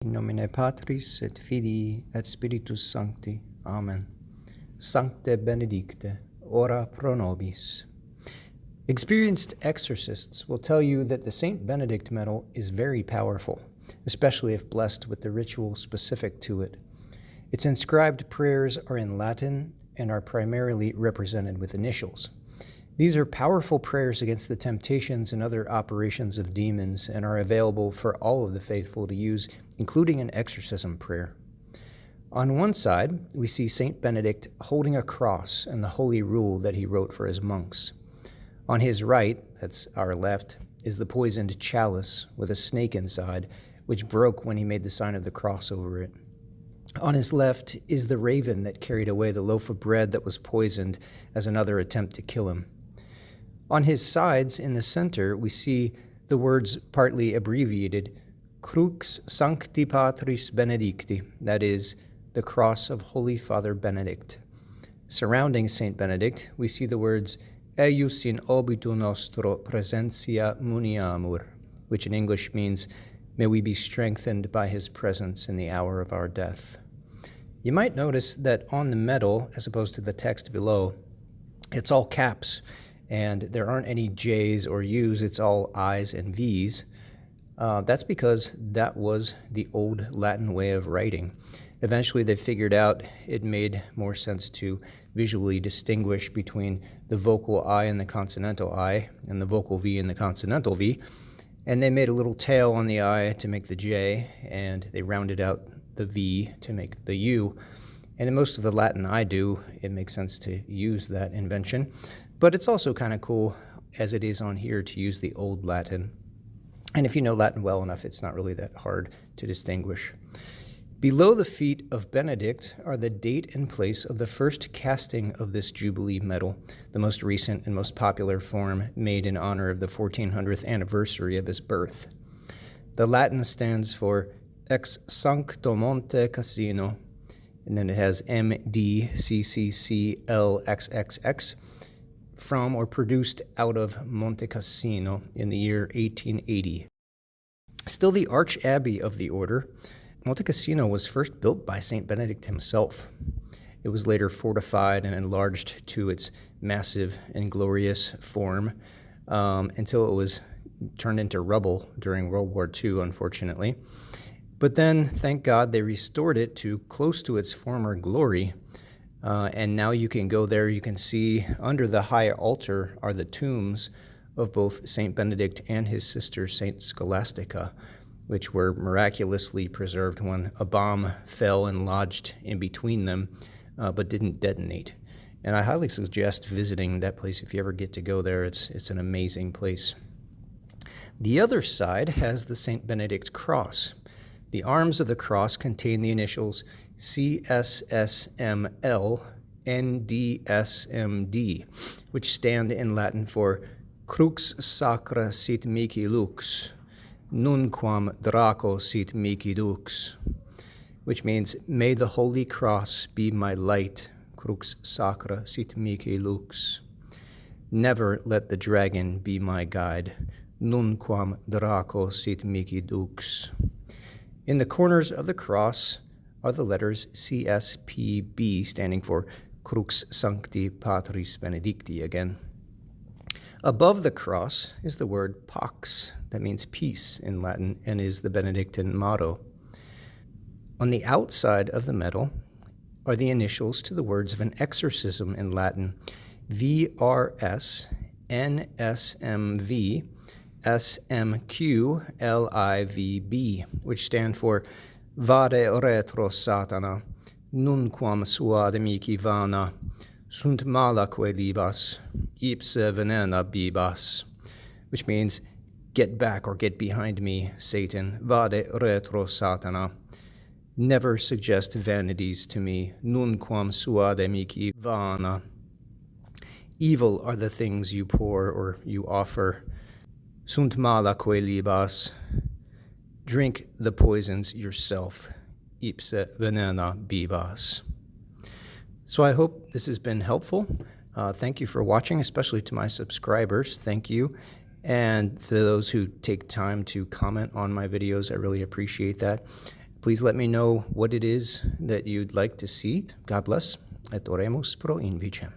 In nomine Patris et Filii et Spiritus Sancti. Amen. Sancte Benedicte, ora pro nobis. Experienced exorcists will tell you that the St. Benedict Medal is very powerful, especially if blessed with the ritual specific to it. Its inscribed prayers are in Latin and are primarily represented with initials. These are powerful prayers against the temptations and other operations of demons and are available for all of the faithful to use, including an exorcism prayer. On one side, we see St. Benedict holding a cross and the holy rule that he wrote for his monks. On his right, that's our left, is the poisoned chalice with a snake inside, which broke when he made the sign of the cross over it. On his left is the raven that carried away the loaf of bread that was poisoned as another attempt to kill him. On his sides, in the center, we see the words partly abbreviated, Crux Sancti Patris Benedicti, that is, the cross of Holy Father Benedict. Surrounding Saint Benedict, we see the words, Eius in obitu nostro presentia muniamur, which in English means, may we be strengthened by his presence in the hour of our death. You might notice that on the medal, as opposed to the text below, it's all caps, and there aren't any J's or U's, it's all I's and V's. That's because that was the old Latin way of writing. Eventually they figured out it made more sense to visually distinguish between the vocal I and the consonantal I, and the vocal V and the consonantal V, and they made a little tail on the I to make the J, and they rounded out the V to make the U. And in most of the Latin I do, it makes sense to use that invention. But it's also kind of cool, as it is on here, to use the Old Latin. And if you know Latin well enough, it's not really that hard to distinguish. Below the feet of Benedict are the date and place of the first casting of this Jubilee medal, the most recent and most popular form made in honor of the 1400th anniversary of his birth. The Latin stands for Ex Sancto Monte Cassino, and then it has MDCCCLXXX, from or produced out of Monte Cassino in the year 1880. Still the arch-abbey of the order, Monte Cassino was first built by St. Benedict himself. It was later fortified and enlarged to its massive and glorious form until it was turned into rubble during World War II, unfortunately. But then, thank God, they restored it to close to its former glory. And now you can go there, you can see under the high altar are the tombs of both St. Benedict and his sister, St. Scholastica, which were miraculously preserved when a bomb fell and lodged in between them, but didn't detonate. And I highly suggest visiting that place if you ever get to go there. It's an amazing place. The other side has the St. Benedict cross. The arms of the cross contain the initials CSSML NDSMD, which stand in Latin for Crux Sacra Sit Mihi Lux, Nunquam Draco Sit Mihi Dux, which means, may the Holy Cross be my light, Crux Sacra Sit Mihi Lux. Never let the dragon be my guide, Nunquam Draco Sit Mihi Dux. In the corners of the cross are the letters CSPB, standing for Crux Sancti Patris Benedicti again. Above the cross is the word Pax, that means peace in Latin, and is the Benedictine motto. On the outside of the medal are the initials to the words of an exorcism in Latin, VRS, NSMV, SMQLIVB, which stand for Vade retro Satana, nunquam suade mihi vana, sunt malaque libas, ipse venena bibas, which means, get back or get behind me, Satan, vade retro Satana. Never suggest vanities to me, nunquam suade mihi vana. Evil are the things you pour or you offer. Sunt malaque libas, drink the poisons yourself, ipse venena bibas. So I hope this has been helpful. Thank you for watching, especially to my subscribers. Thank you. And to those who take time to comment on my videos, I really appreciate that. Please let me know what it is that you'd like to see. God bless. Et oremus pro invicem.